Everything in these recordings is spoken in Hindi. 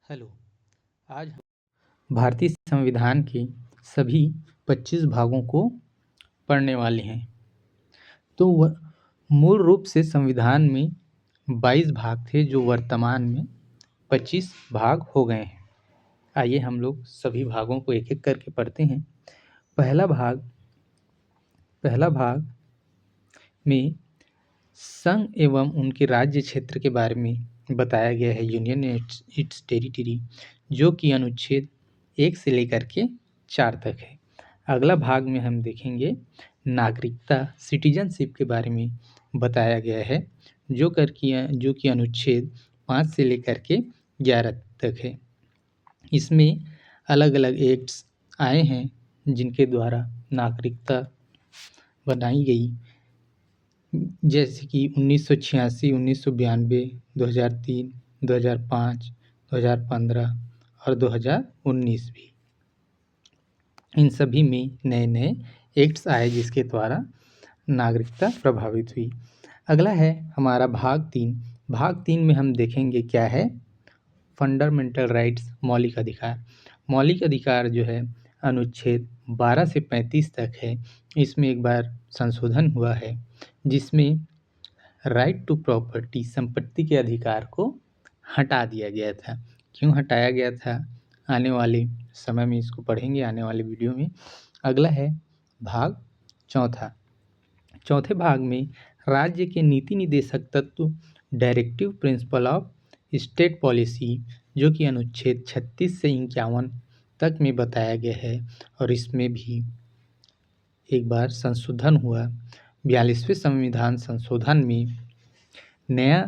हेलो। आज हम भारतीय संविधान के सभी 25 भागों को पढ़ने वाले हैं। तो वह मूल रूप से संविधान में 22 भाग थे, जो वर्तमान में 25 भाग हो गए हैं। आइए हम लोग सभी भागों को एक एक करके पढ़ते हैं। पहला भाग में संघ एवं उनके राज्य क्षेत्र के बारे में बताया गया है, यूनियन इट्स टेरिटरी, जो कि अनुच्छेद 1 से लेकर के 4 तक है। अगला भाग में हम देखेंगे नागरिकता, सिटीजनशिप के बारे में बताया गया है, जो कि अनुच्छेद 5 से लेकर के 11 तक है। इसमें अलग अलग एक्ट्स आए हैं जिनके द्वारा नागरिकता बनाई गई, जैसे कि 1986, 1992, 2003, 2005, 2015 और 2019 भी। इन सभी में नए नए एक्ट्स आए जिसके द्वारा नागरिकता प्रभावित हुई। अगला है हमारा भाग 3। भाग 3 में हम देखेंगे क्या है, फंडामेंटल राइट्स, मौलिक अधिकार। मौलिक अधिकार जो है अनुच्छेद 12 से 35 तक है। इसमें एक बार संशोधन हुआ है जिसमें राइट टू प्रॉपर्टी, संपत्ति के अधिकार को हटा दिया गया था। क्यों हटाया गया था, आने वाले समय में इसको पढ़ेंगे, आने वाले वीडियो में। अगला है भाग 4। चौथे भाग में राज्य के नीति निदेशक तत्व, directive principle of state policy, जो कि अनुच्छेद 36 से 51 तक में बताया गया है। और इसमें भी एक बार संशोधन हुआ। 42वें संविधान संशोधन में नया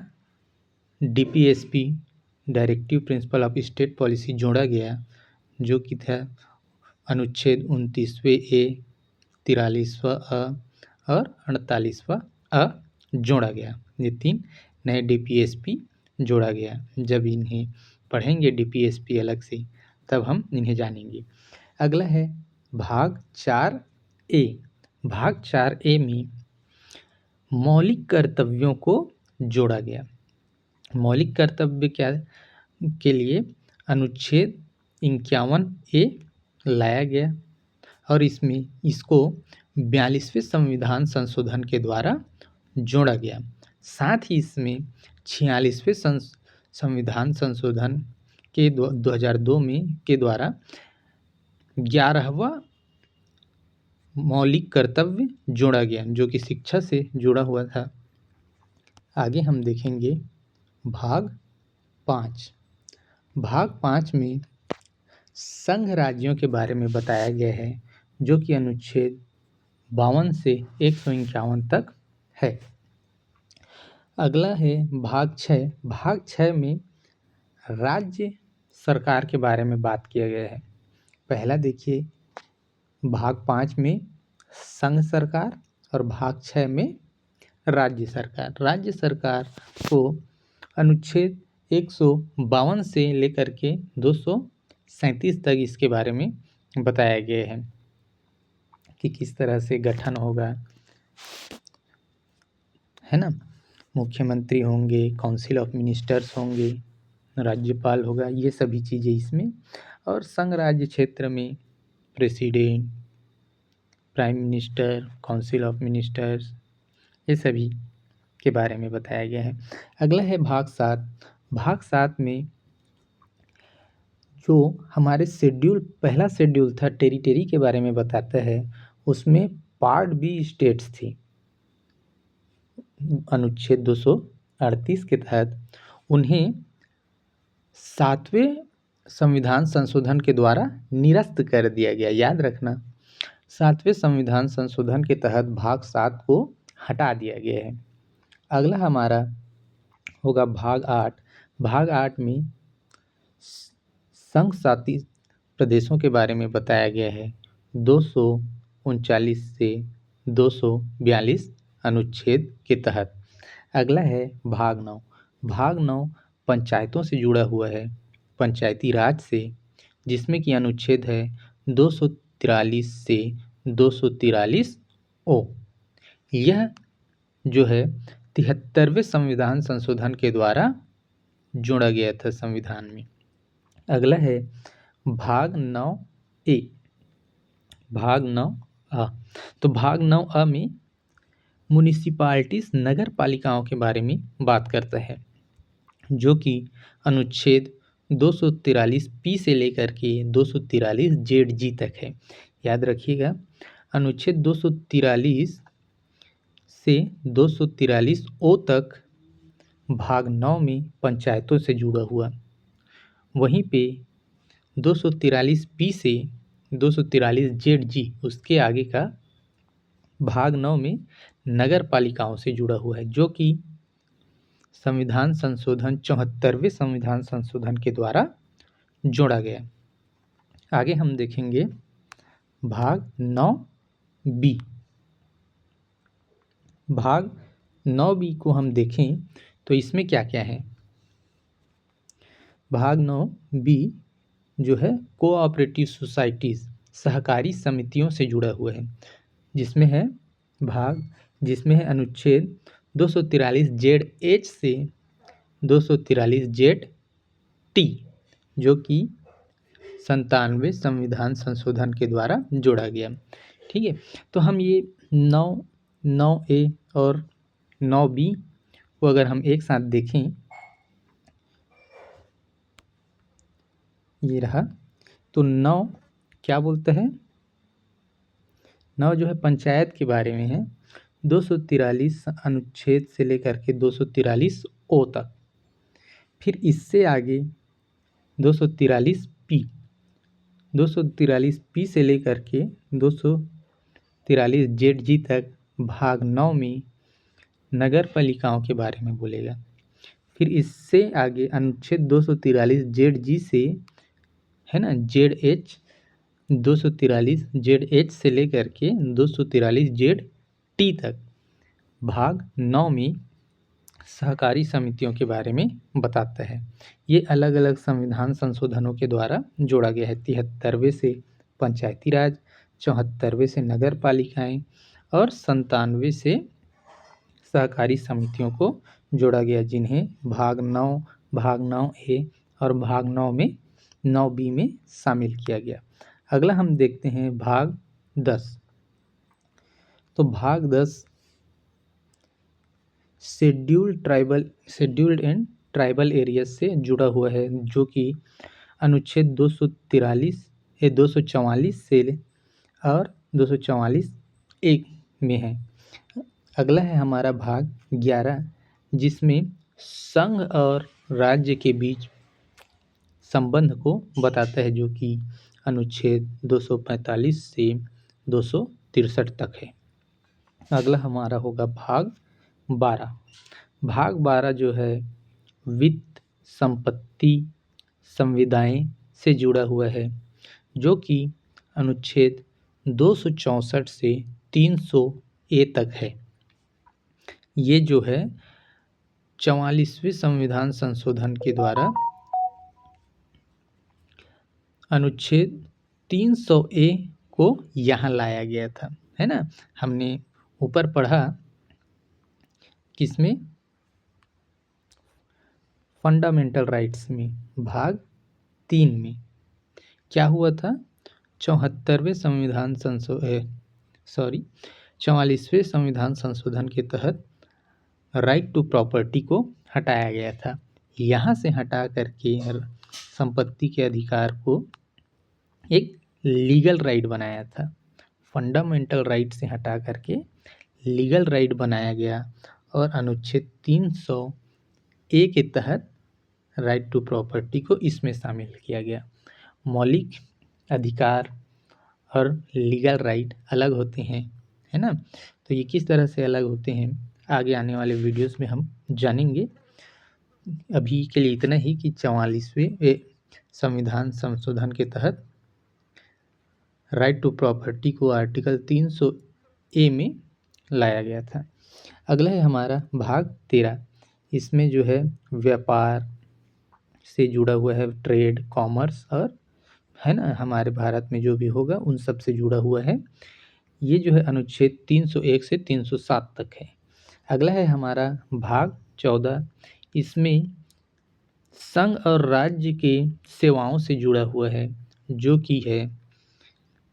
DPSP, directive principle of state policy, जोड़ा गया, जो कि था अनुच्छेद 29वें ए, 43वां अ और 48वां अ जोड़ा गया। ये 3 नए डीपीएसपी जोड़ा गया। जब इन्हें पढ़ेंगे डीपीएसपी अलग से, तब हम इन्हें जानेंगे। अगला है भाग 4A। भाग 4A में मौलिक कर्तव्यों को जोड़ा गया। मौलिक कर्तव्य क्या के लिए अनुच्छेद 51A लाया गया और इसको 42वें संविधान संशोधन के द्वारा जोड़ा गया। साथ ही इसमें 46वें संविधान संशोधन के 2002 में के द्वारा 11वां मौलिक कर्तव्य जोड़ा गया, जो कि शिक्षा से जुड़ा हुआ था। आगे हम देखेंगे भाग 5। भाग 5 में संघ राज्यों के बारे में बताया गया है, जो कि अनुच्छेद 52 से 151 तक है। अगला है भाग 6। भाग 6 में राज्य सरकार के बारे में बात किया गया है। पहला देखिए, भाग 5 में संघ सरकार और भाग 6 में राज्य सरकार। राज्य सरकार को अनुच्छेद 152 से लेकर के 237 तक इसके बारे में बताया गया है कि किस तरह से गठन होगा, है ना। मुख्यमंत्री होंगे, काउंसिल ऑफ मिनिस्टर्स होंगे, राज्यपाल होगा, ये सभी चीज़ें इसमें। और संघ राज्य क्षेत्र में president, prime minister, council of ministers, ये सभी के बारे में बताया गया है। अगला है भाग 7। भाग 7 में जो हमारे पहला शेड्यूल था टेरिटरी के बारे में बताता है। उसमें पार्ट बी स्टेट्स थी। अनुच्छेद 238 के तहत उन्हें 7वें संविधान संशोधन के द्वारा निरस्त कर दिया गया। याद रखना, 7वें संविधान संशोधन के तहत भाग 7 को हटा दिया गया है। अगला हमारा होगा भाग 8। भाग 8 में संघ शासित प्रदेशों के बारे में बताया गया है, 239 से 242 अनुच्छेद के तहत। अगला है भाग 9। भाग 9 पंचायतों से जुड़ा हुआ है, पंचायती राज से, जिसमें कि अनुच्छेद है 243 से 243 ओ। यह जो है 73वें संविधान संशोधन के द्वारा जोड़ा गया था संविधान में। अगला है भाग 9 ए। भाग 9 अ। तो भाग 9 अ में म्युनिसिपैलिटीज नगर पालिकाओं के बारे में बात करता है, जो कि अनुच्छेद 243 पी से लेकर के 243 जेड जी तक है। याद रखिएगा, अनुच्छेद 243 से 243 ओ तक भाग 9 में पंचायतों से जुड़ा हुआ, वहीं पे 243 पी से 243 जेड जी उसके आगे का भाग 9 में नगर पालिकाओं से जुड़ा हुआ है, जो कि संविधान संशोधन 74वें संविधान संशोधन के द्वारा जोड़ा गया। आगे हम देखेंगे भाग 9 बी। भाग 9 बी को हम देखें तो इसमें क्या क्या है। भाग 9 बी जो है कोऑपरेटिव सोसाइटीज सहकारी समितियों से जुड़ा हुआ है, जिसमें है अनुच्छेद 243 जेड एच से 243 जेड टी, जो कि 97वें संविधान संशोधन के द्वारा जोड़ा गया। ठीक है, तो हम ये 9 ए और 9 बी को अगर हम एक साथ देखें, ये रहा, तो 9 क्या बोलता है। 9 जो है पंचायत के बारे में है, 243 अनुच्छेद से लेकर के 243 ओ तक। फिर इससे आगे 243 पी, 243 पी से लेकर के 243 जेड जी तक भाग 9 में नगर पालिकाओं के बारे में बोलेगा। फिर इससे आगे अनुच्छेद 243 जेड जी से है ना जेड एच, 243 जेड एच से लेकर के 243 जेड टी तक भाग 9 में सहकारी समितियों के बारे में बताता है। ये अलग अलग संविधान संशोधनों के द्वारा जोड़ा गया है। 73वें से पंचायती राज, 74वें से नगर पालिकाएं और 97वें से सहकारी समितियों को जोड़ा गया, जिन्हें भाग 9 ए और भाग 9 में 9 बी में शामिल किया गया। अगला हम देखते हैं भाग 10। तो भाग 10 शेड्यूल्ड एंड ट्राइबल एरिया से जुड़ा हुआ है, जो कि अनुच्छेद 244 से और 244 एक में है। अगला है हमारा भाग 11, जिसमें संघ और राज्य के बीच संबंध को बताता है, जो कि अनुच्छेद 245 से 263 तक है। अगला हमारा होगा भाग 12। भाग 12 जो है वित्त, संपत्ति, संविदाएं से जुड़ा हुआ है, जो कि अनुच्छेद 264 से 300 ए तक है। ये जो है 44वें संविधान संशोधन के द्वारा अनुच्छेद 300 ए को यहाँ लाया गया था, है ना। हमने ऊपर पढ़ा किसमें, फंडामेंटल राइट्स में, भाग 3 में क्या हुआ था। 44वें संविधान 44वें संविधान संशोधन के तहत राइट टू प्रॉपर्टी को हटाया गया था। यहाँ से हटा करके संपत्ति के अधिकार को एक लीगल राइट बनाया था। फंडामेंटल राइट से हटा करके लीगल राइट बनाया गया और अनुच्छेद 300 ए के तहत राइट टू प्रॉपर्टी को इसमें शामिल किया गया। मौलिक अधिकार और लीगल राइट अलग होते हैं, है ना। तो ये किस तरह से अलग होते हैं आगे आने वाले वीडियोस में हम जानेंगे। अभी के लिए इतना ही कि 44वें संविधान संशोधन के तहत राइट टू प्रॉपर्टी को आर्टिकल 300 ए में लाया गया था। अगला है हमारा भाग 13। इसमें जो है व्यापार से जुड़ा हुआ है, ट्रेड, कॉमर्स और है ना हमारे भारत में जो भी होगा उन सब से जुड़ा हुआ है। ये जो है अनुच्छेद 301 से 307 तक है। अगला है हमारा भाग 14। इसमें संघ और राज्य के सेवाओं से जुड़ा हुआ है, जो कि है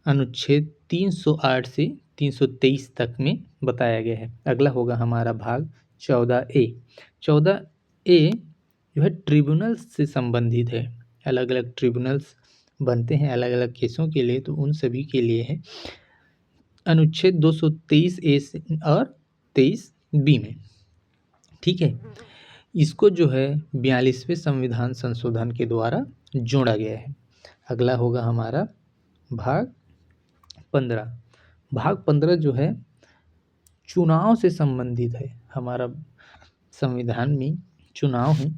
अनुच्छेद 308 से 323 तक में बताया गया है। अगला होगा हमारा भाग 14A। 14A जो है ट्रिब्यूनल से संबंधित है। अलग अलग ट्रिब्यूनल्स बनते हैं अलग अलग केसों के लिए, तो उन सभी के लिए है अनुच्छेद 223A और 23B में। ठीक है, इसको जो है 42वें संविधान संशोधन के द्वारा जोड़ा गया है। अगला होगा हमारा भाग 15। भाग 15 जो है चुनाव से संबंधित है। हमारा संविधान में चुनाव है,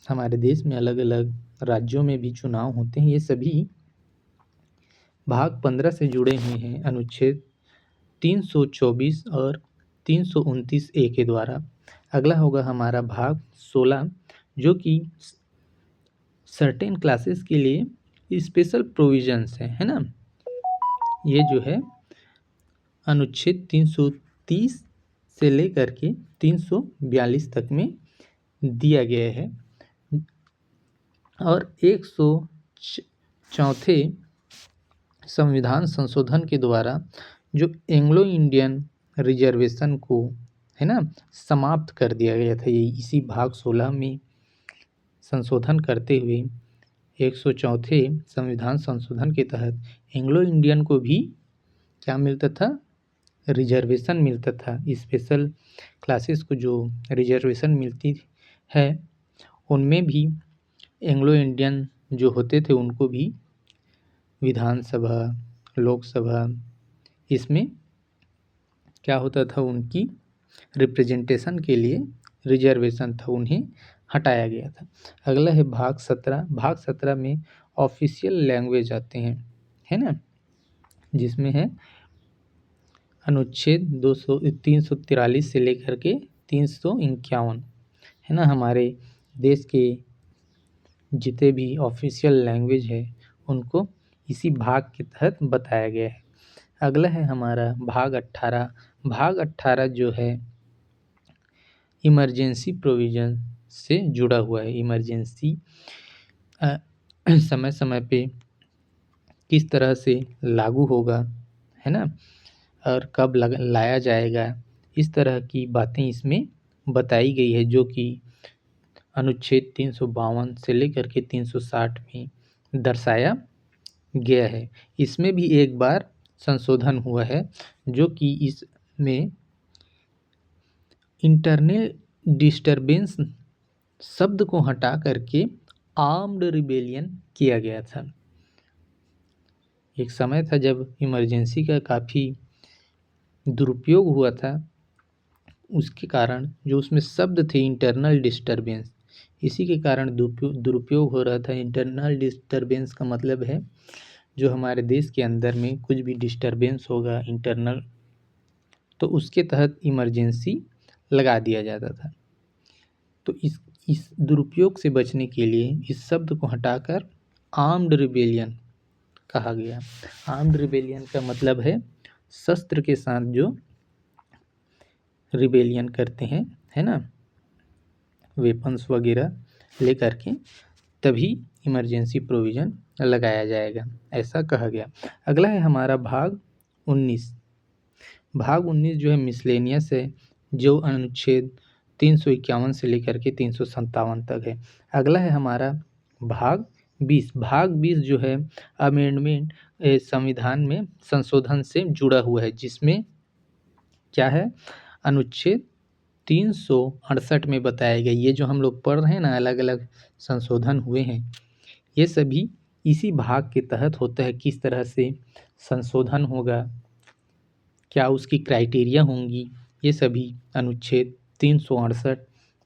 हमारे देश में अलग अलग राज्यों में भी चुनाव होते हैं, ये सभी भाग 15 से जुड़े हुए हैं अनुच्छेद 324 और 329A के द्वारा। अगला होगा हमारा भाग 16, जो कि सर्टेन क्लासेस के लिए स्पेशल प्रोविजंस है ना। ये जो है अनुच्छेद 330 से लेकर के 342 तक में दिया गया है। और 104 संविधान संशोधन के द्वारा जो एंग्लो इंडियन रिजर्वेशन को है ना समाप्त कर दिया गया था। ये इसी भाग 16 में संशोधन करते हुए 104 संविधान संशोधन के तहत एंग्लो इंडियन को भी क्या मिलता था, रिजर्वेशन मिलता था। स्पेशल क्लासेस को जो रिजर्वेशन मिलती है, उनमें भी एंग्लो इंडियन जो होते थे उनको भी विधानसभा, लोकसभा, इसमें क्या होता था, उनकी रिप्रेजेंटेशन के लिए रिजर्वेशन था, उन्हें हटाया गया था। अगला है भाग 17। भाग 17 में ऑफिशियल लैंग्वेज आते हैं, है ना, जिसमें है अनुच्छेद 343 से लेकर के 351, है ना। हमारे देश के जितने भी ऑफिशियल लैंग्वेज है उनको इसी भाग के तहत बताया गया है। अगला है हमारा भाग 18। भाग 18 जो है इमरजेंसी प्रोविजन से जुड़ा हुआ है। इमरजेंसी समय समय पे किस तरह से लागू होगा, है ना, और कब लाया जाएगा, इस तरह की बातें इसमें बताई गई है, जो कि अनुच्छेद 352 से लेकर के 360 में दर्शाया गया है। इसमें भी एक बार संशोधन हुआ है, जो कि इसमें इंटरनल डिस्टरबेंस शब्द को हटा करके आर्म्ड रिबेलियन किया गया था। एक समय था जब इमरजेंसी का काफ़ी दुरुपयोग हुआ था, उसके कारण जो उसमें शब्द थे इंटरनल डिस्टरबेंस, इसी के कारण दुरुपयोग हो रहा था। इंटरनल डिस्टरबेंस का मतलब है जो हमारे देश के अंदर में कुछ भी डिस्टरबेंस होगा इंटरनल, तो उसके तहत इमरजेंसी लगा दिया जाता था। तो इस दुरुपयोग से बचने के लिए इस शब्द को हटाकर आर्म्ड रिबेलियन कहा गया। आर्म्ड रिबेलियन का मतलब है शस्त्र के साथ जो रिबेलियन करते हैं, है ना, वेपन्स वगैरह लेकर के, तभी इमरजेंसी प्रोविज़न लगाया जाएगा, ऐसा कहा गया। अगला है हमारा भाग 19। भाग 19 जो है मिसलेनियस है, जो अनुच्छेद 351 से लेकर के 357 तक है। अगला है हमारा भाग 20। भाग 20 जो है अमेंडमेंट संविधान में संशोधन से जुड़ा हुआ है, जिसमें क्या है, अनुच्छेद 368 में बताया गया। ये जो हम लोग पढ़ रहे हैं ना, अलग अलग संशोधन हुए हैं, ये सभी इसी भाग के तहत होता है। किस तरह से संशोधन होगा, क्या उसकी क्राइटेरिया होंगी, ये सभी अनुच्छेद 368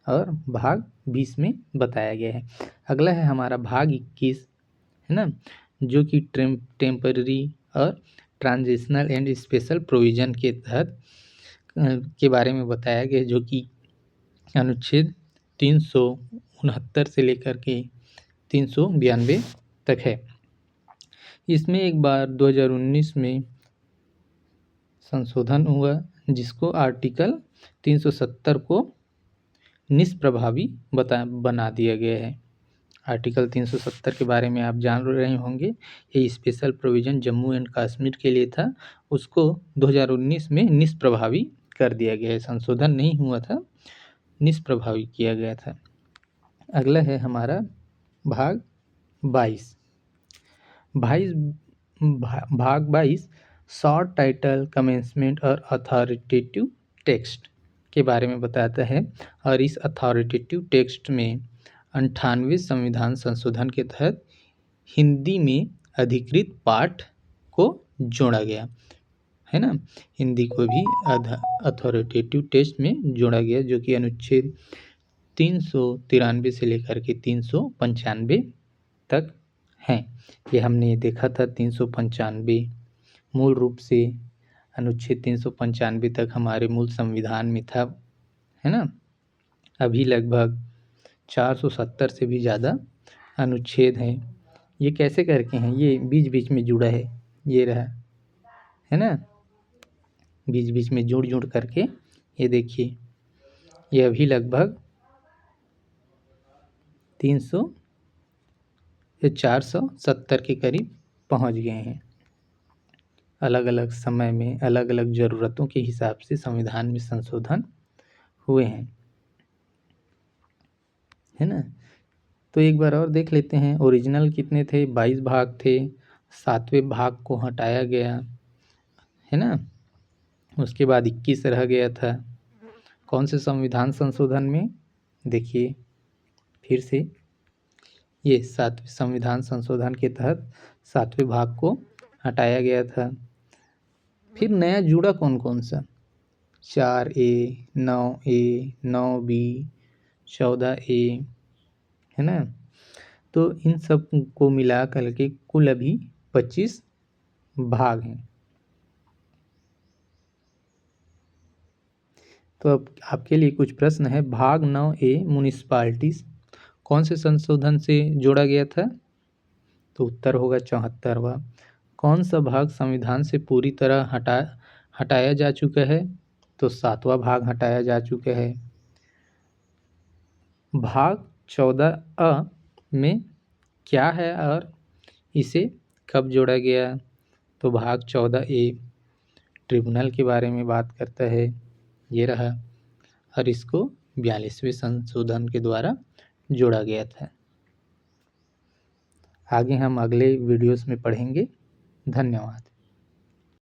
और भाग 20 में बताया गया है। अगला है हमारा भाग 21, है ना, जो कि टेम्पररी और ट्रांजिशनल एंड स्पेशल प्रोविज़न के तहत के बारे में बताया गया, जो कि अनुच्छेद 369 से लेकर के 392 तक है। इसमें एक बार 2019 में संशोधन हुआ, जिसको आर्टिकल 370 को निष्प्रभावी बना दिया गया है। आर्टिकल 370 के बारे में आप जान रहे होंगे। ये special provision Jammu and Kashmir के लिए था, उसको 2019 में निष्प्रभावी कर दिया गया है, संशोधन नहीं हुआ था, निष्प्रभावी किया गया था। अगला है हमारा भाग 22। भाग 22 शॉर्ट टाइटल, कमेंसमेंट और अथॉरिटेटिव टेक्स्ट के बारे में बताता है। और इस अथॉरिटेटिव टेक्स्ट में 98वें संविधान संशोधन के तहत हिंदी में अधिकृत पाठ को जोड़ा गया है ना, हिंदी को भी अथॉरिटेटिव टेक्स्ट में जोड़ा गया, जो कि अनुच्छेद 393 से लेकर के 395 तक हैं। ये हमने देखा था 395 मूल रूप से अनुच्छेद 395 तक हमारे मूल संविधान में था, है ना। अभी लगभग 470 से भी ज़्यादा अनुच्छेद हैं। ये कैसे करके हैं, ये बीच बीच में जुड़ा है, ये रहा, है ना, बीच बीच में जुड़ करके ये देखिए, ये अभी लगभग 470 के करीब पहुंच गए हैं। अलग अलग समय में अलग अलग ज़रूरतों के हिसाब से संविधान में संशोधन हुए हैं, है ना। तो एक बार और देख लेते हैं, ओरिजिनल कितने थे, 22 भाग थे, 7वें भाग को हटाया गया, है ना। उसके बाद 21 रह गया था। कौन से संविधान संशोधन में, देखिए फिर से, ये 7वें संविधान संशोधन के तहत 7वें भाग को हटाया गया था। फिर नया जुड़ा कौन कौन सा, 4A, 9A, 9B, 14A, है ना। तो इन सब को मिला करके कुल अभी 25 भाग हैं। तो अब आपके लिए कुछ प्रश्न है। भाग 9A म्युनिसिपैलिटीज कौन से संशोधन से जोड़ा गया था, तो उत्तर होगा 74वां। कौन सा भाग संविधान से पूरी तरह हटाया जा चुका है, तो 7वां भाग हटाया जा चुका है। भाग 14A में क्या है और इसे कब जोड़ा गया, तो भाग 14A ट्रिब्यूनल के बारे में बात करता है, ये रहा, और इसको 42वें संशोधन के द्वारा जोड़ा गया था। आगे हम अगले वीडियोस में पढ़ेंगे। धन्यवाद।